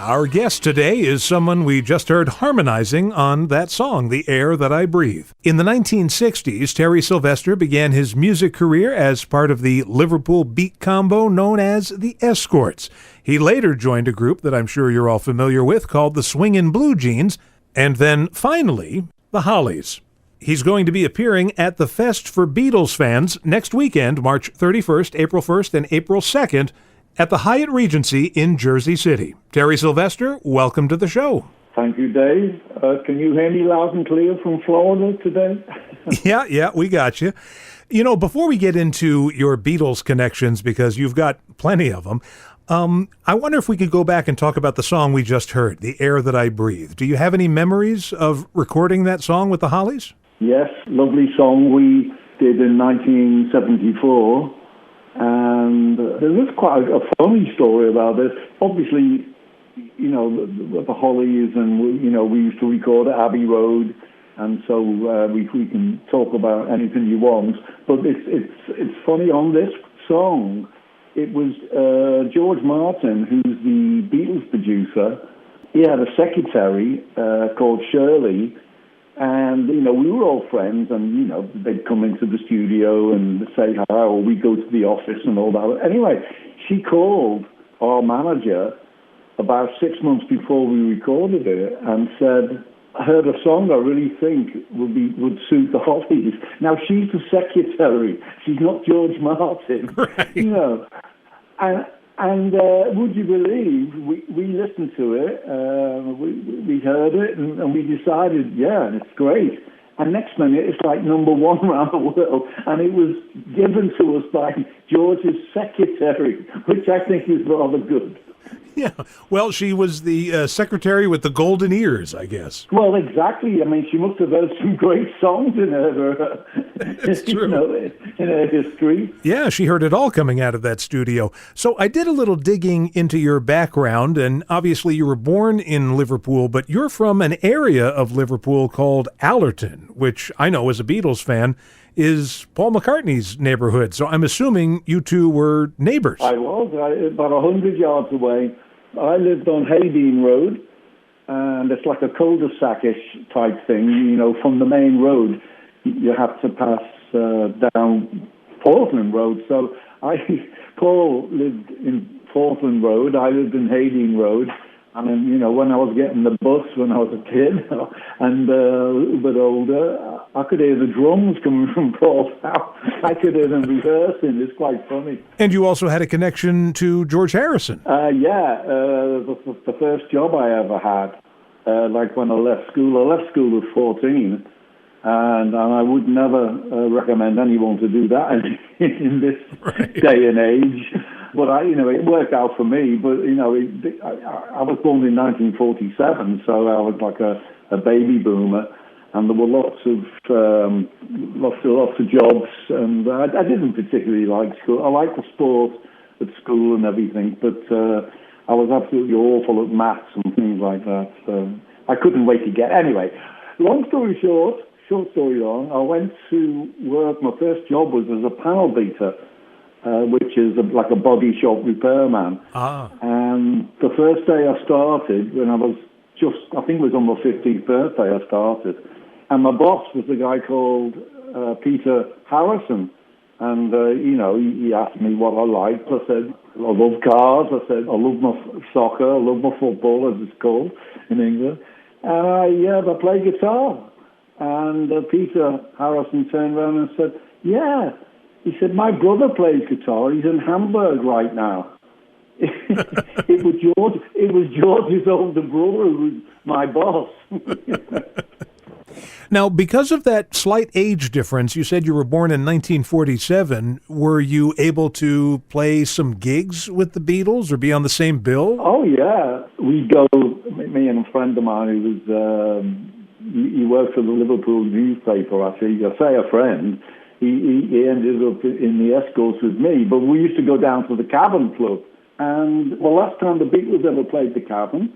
Our guest today is someone we just heard harmonizing on that song, The Air That I Breathe. In the 1960s, Terry Sylvester began his music career as part of the Liverpool beat combo known as the Escorts. He later joined a group that I'm sure you're all familiar with called the Swingin' Blue Jeans, and then finally, the Hollies. He's going to be appearing at the Fest For Beatles Fans next weekend, March 31st, April 1st, and April 2nd, at the Hyatt Regency in Jersey City. Terry Sylvester, welcome to the show. Thank you, Dave. Can you hear me loud and clear from Florida today? Yeah, we got you. You know, before we get into your Beatles connections, because you've got plenty of them, I wonder if we could go back and talk about the song we just heard, The Air That I Breathe. Do you have any memories of recording that song with the Hollies? Yes, lovely song we did in 1974. And there is quite a funny story about this. Obviously, you know, the Hollies, and we used to record at Abbey Road, and so we can talk about anything you want. But it's funny on this song. It was George Martin, who's the Beatles producer. He had a secretary called Shirley. And, we were all friends, and, they'd come into the studio and say hi, or we'd go to the office and all that. Anyway, she called our manager about 6 months before we recorded it and said, I heard a song I really think would suit the Hollies. Now, she's the secretary. She's not George Martin. Right. And would you believe, we listened to it, we heard it, and we decided, yeah, it's great. And next minute, it's like number one around the world, and it was given to us by George's secretary, which I think is rather good. Yeah, well, she was the secretary with the golden ears, I guess. Well, exactly. I mean, she must have heard some great songs in her, It's true. In her history. Yeah, she heard it all coming out of that studio. So I did a little digging into your background, and obviously you were born in Liverpool, but you're from an area of Liverpool called Allerton, which I know as a Beatles fan is Paul McCartney's neighborhood. So I'm assuming you two were neighbors. I was, about 100 yards away. I lived on Haydean Road, and it's like a cul-de-sac-ish type thing. From the main road, you have to pass down Portland Road. So Paul lived in Portland Road, I lived in Haydean Road. And then, when I was getting the bus when I was a kid and a little bit older, I could hear the drums coming from Paul's house. I could hear them rehearsing. It's quite funny. And you also had a connection to George Harrison. The first job I ever had, like when I left school at 14. And I would never recommend anyone to do that in this day and age. But it worked out for me. But I was born in 1947, so I was like a baby boomer, and there were lots of jobs, and I didn't particularly like school. I liked the sport at school and everything, but I was absolutely awful at maths and things like that. So I couldn't wait to get. Anyway, long story short story long, I went to work. My first job was as a panel beater. Which is like a body shop repairman. And the first day I started, when I think it was on my 15th birthday I started, and my boss was a guy called Peter Harrison. And, he asked me what I liked. I said, I love cars. I said, I love my soccer. I love my football, as it's called in England. And I play guitar. And Peter Harrison turned around and said, yeah. He said, my brother plays guitar. He's in Hamburg right now. It was George's older brother who was my boss. Now, because of that slight age difference, you said you were born in 1947. Were you able to play some gigs with the Beatles or be on the same bill? Oh, yeah. We'd go, me and a friend of mine who was, he worked for the Liverpool newspaper, actually. I say a friend. He ended up in the Escorts with me, but we used to go down to the Cavern Club. And the last time the Beatles ever played the Cavern,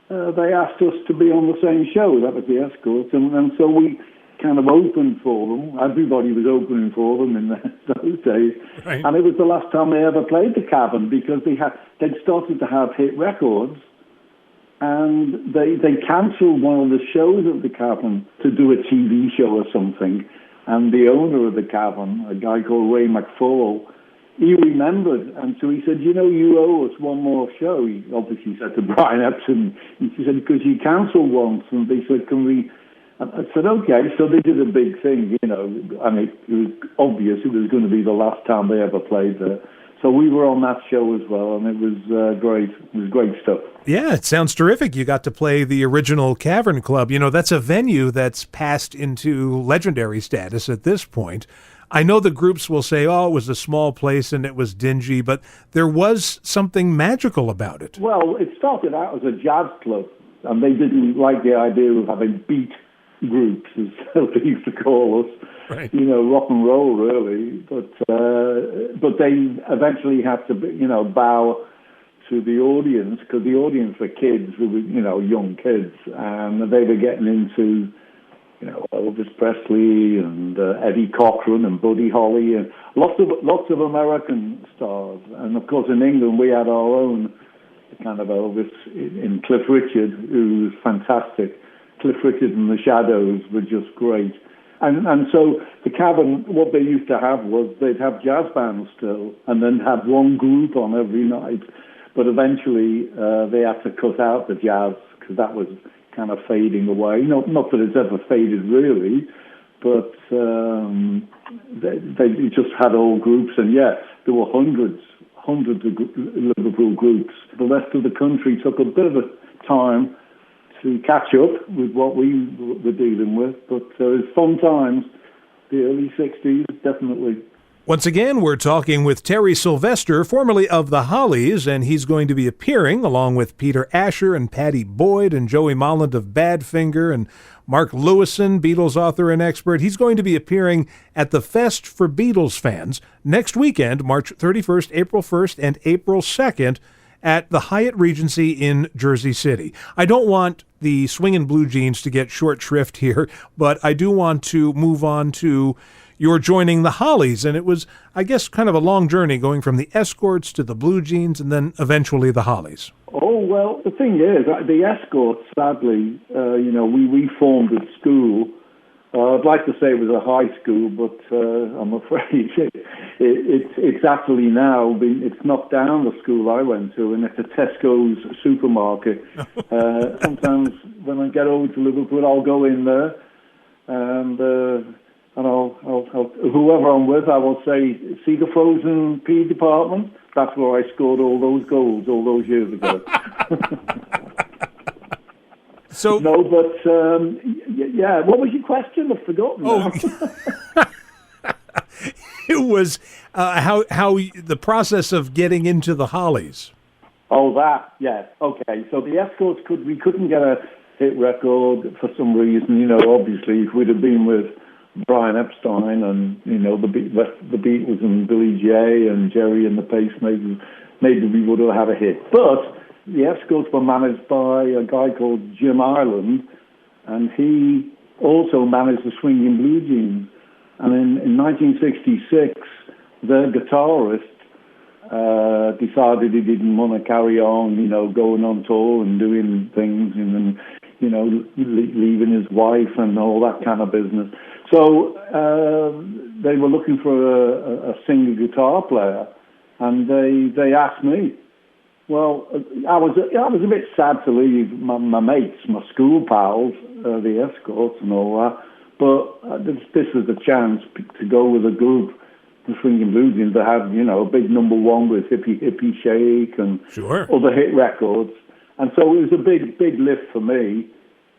they asked us to be on the same show. That was the Escorts, and so we kind of opened for them. Everybody was opening for them in those days. Right. And it was the last time they ever played the Cavern because they'd started to have hit records, and they cancelled one of the shows at the Cavern to do a TV show or something. And the owner of the Cavern, a guy called Ray McFall, he remembered, and so he said, you owe us one more show. He obviously said to Brian Epson, he said, because you cancelled once, and they said, can we... I said, okay. So they did a big thing, and it was obvious it was going to be the last time they ever played there. So we were on that show as well, and it was great. It was great stuff. Yeah, it sounds terrific. You got to play the original Cavern Club. That's a venue that's passed into legendary status at this point. I know the groups will say, oh, it was a small place and it was dingy, but there was something magical about it. Well, it started out as a jazz club, and they didn't like the idea of having beat groups, as they used to call us. Right. Rock and roll, really. But they eventually had to, bow to the audience, because the audience were kids who were, young kids, and they were getting into, Elvis Presley and Eddie Cochran and Buddy Holly and lots of American stars. And of course, in England, we had our own kind of Elvis in Cliff Richard, who was fantastic. Cliff Richard and the Shadows were just great. And so the Cavern, what they used to have was they'd have jazz bands still, and then have one group on every night. But eventually they had to cut out the jazz, because that was kind of fading away. Not that it's ever faded really, but they just had old groups, and there were hundreds of Liverpool groups. The rest of the country took a bit of a time to catch up with what we were dealing with, but it was fun times. The early 60s, definitely. Once again, we're talking with Terry Sylvester, formerly of the Hollies, and he's going to be appearing along with Peter Asher and Patty Boyd and Joey Molland of Badfinger and Mark Lewison, Beatles author and expert. He's going to be appearing at the Fest for Beatles Fans next weekend, March 31st, April 1st, and April 2nd at the Hyatt Regency in Jersey City. I don't want the Swingin' Blue Jeans to get short shrift here, but I do want to move on to you're joining the Hollies, and it was, I guess, kind of a long journey going from the Escorts to the Blue Jeans and then eventually the Hollies. Oh, well, the thing is, the Escorts, sadly, we formed at school. I'd like to say it was a high school, but I'm afraid it's actually now it's knocked down the school I went to, and it's a Tesco's supermarket. Sometimes when I get over to Liverpool, I'll go in there, and I'll whoever I'm with, I will say, see the frozen pea department? That's where I scored all those goals all those years ago. So no, but yeah. What was your question? I've forgotten. It was how the process of getting into the Hollies. Oh, that, yes. Okay, so the Escorts we couldn't get a hit record for some reason. Obviously, if we'd have been with Brian Epstein and the Beatles and Billy J and Jerry and the Pacemakers, maybe we would have had a hit. But the Escorts were managed by a guy called Jim Ireland, and he also managed the Swingin' Blue Jeans. And in 1966, their guitarist decided he didn't want to carry on, going on tour and doing things, and then, leaving his wife and all that kind of business. So they were looking for a singer guitar player, and they asked me. Well, I was a bit sad to leave my mates, my school pals, the Escorts and all that. But this was the chance to go with a group, the Swingin' Blue Jeans, that had a big number one with Hippie Hippie Shake and other hit records. And so it was a big lift for me.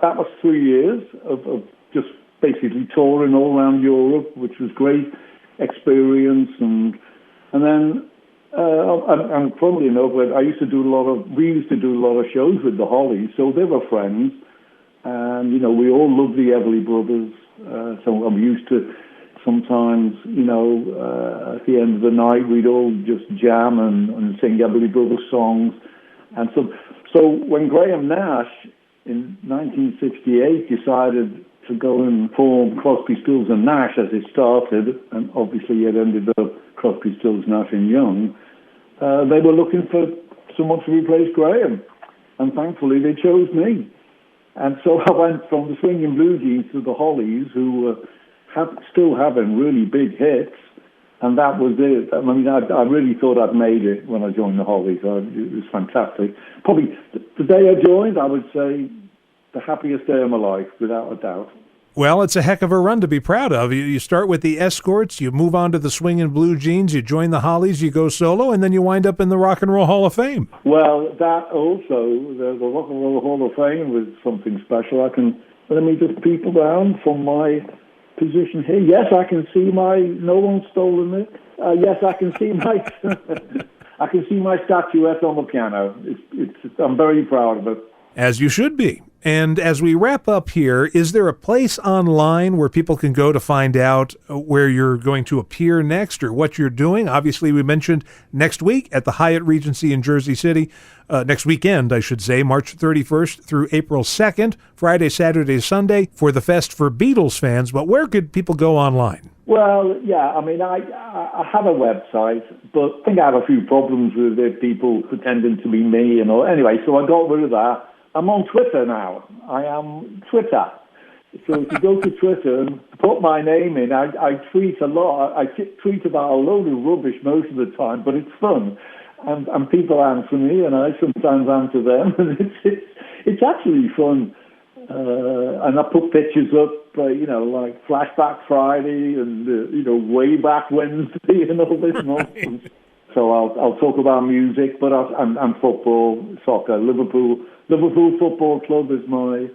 That was 3 years of just basically touring all around Europe, which was great experience. And then, and funnily enough, we used to do a lot of shows with the Hollies, so they were friends. And, we all loved the Everly Brothers. So I'm used to sometimes, at the end of the night, we'd all just jam and sing Everly Brothers songs. And so when Graham Nash in 1968 decided to go and form Crosby, Stills and Nash as it started, and obviously it ended up Crosby, Stills, Nash and Young, they were looking for someone to replace Graham. and thankfully they chose me. And so I went from the Swinging Blue Jeans to the Hollies, who still having really big hits, and that was it. I mean, I really thought I'd made it when I joined the Hollies. It was fantastic. Probably the day I joined, I would say the happiest day of my life, without a doubt. Well, it's a heck of a run to be proud of. You start with the Escorts, you move on to the Swingin' Blue Jeans, you join the Hollies, you go solo, and then you wind up in the Rock and Roll Hall of Fame. Well, that also, the Rock and Roll Hall of Fame was something special. Let me just peep around from my position here. Yes, I can see no one's stolen it. Yes, I can see I can see my statuette on the piano. I'm very proud of it. As you should be. And as we wrap up here, is there a place online where people can go to find out where you're going to appear next or what you're doing? Obviously, we mentioned next week at the Hyatt Regency in Jersey City. Next weekend, I should say, March 31st through April 2nd, Friday, Saturday, Sunday, for the Fest for Beatles Fans. But where could people go online? Well, yeah, I mean, I have a website, but I think I have a few problems with it, people pretending to be me and all. Anyway, so I got rid of that. I'm on Twitter now. I am Twitter. So if you go to Twitter and put my name in, I tweet a lot. I tweet about a load of rubbish most of the time, but it's fun. And people answer me, and I sometimes answer them. And it's actually fun. And I put pictures up, like Flashback Friday and, Way Back Wednesday and all this nonsense. So I'll talk about music, but I'm football, soccer. Liverpool Football Club is my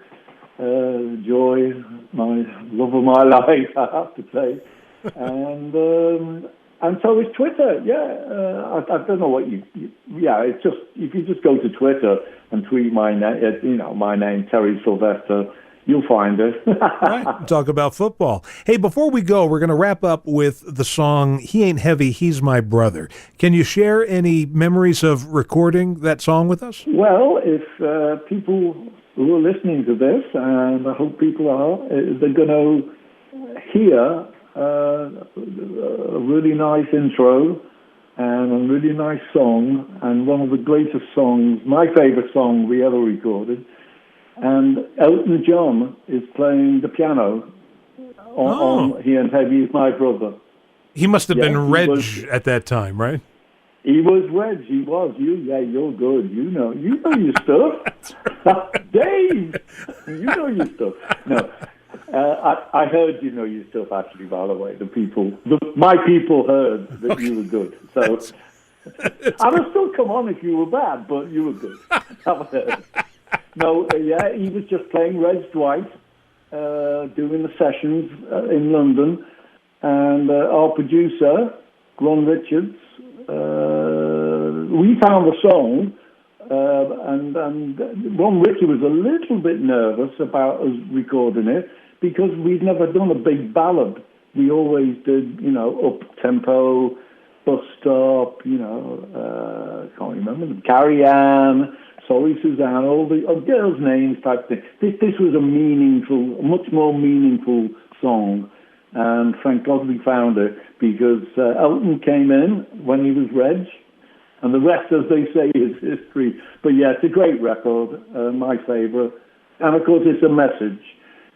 joy, my love of my life, I have to say. And so is Twitter. Yeah, I don't know what it's just if you just go to Twitter and tweet my name, Terry Sylvester, you'll find it. Right. Talk about football. Hey, before we go, we're going to wrap up with the song "He Ain't Heavy, He's My Brother." Can you share any memories of recording that song with us? Well, if people who are listening to this, and I hope people are, they're going to hear a really nice intro and a really nice song, and one of the greatest songs, my favorite song we ever recorded. And Elton John is playing the piano on He Ain't Heavy, He's My Brother. He must have been Reg at that time, right? He was Reg. He was. You're good. You know your stuff. Right. Dave, you know your stuff. No, I heard you know your stuff, actually, by the way. My people heard that you were good. So I would still come on if you were bad, but you were good. No, he was just playing Reg Dwight, doing the sessions in London, and our producer, Ron Richards, we found the song, and Ron Richards was a little bit nervous about us recording it because we'd never done a big ballad. We always did, up-tempo, Bus Stop, can't remember, Carrie Ann, Sorry Suzanne, all the girls' names type thing. This was a much more meaningful song, and thank God we found it, because Elton came in when he was Reg, and the rest, as they say, is history. But yeah, it's a great record, my favourite. And of course, it's a message.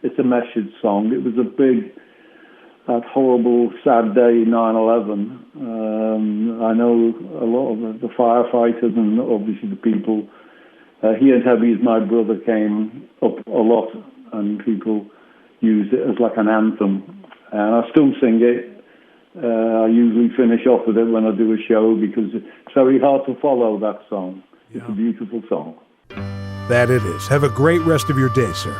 It's a message song. It was that horrible, sad day, 9/11. I know a lot of the firefighters and obviously the people. He Ain't Heavy, He's My Brother came up a lot, and people use it as like an anthem. And I still sing it. I usually finish off with it when I do a show because it's very hard to follow that song. It's a beautiful song. That it is. Have a great rest of your day, sir.